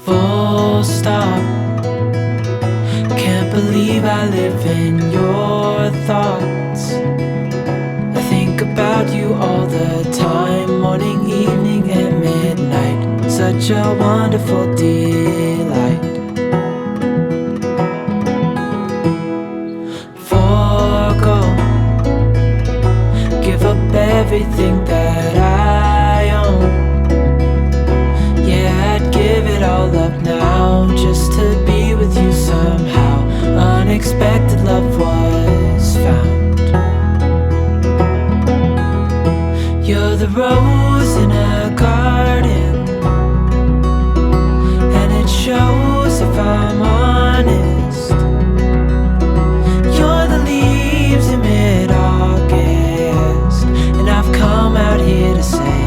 Full stop. Can't believe I live in your thoughts. I think about you all the time, morning, evening, and midnight. Such a wonderful delight. Forgo, give up everything that I own. Yeah, I'd give it all up now just to be with you somehow. Unexpected love was found. You're the rose in a garden, and it shows if I'm honest. You're the leaves in mid-August, and I've come out here to say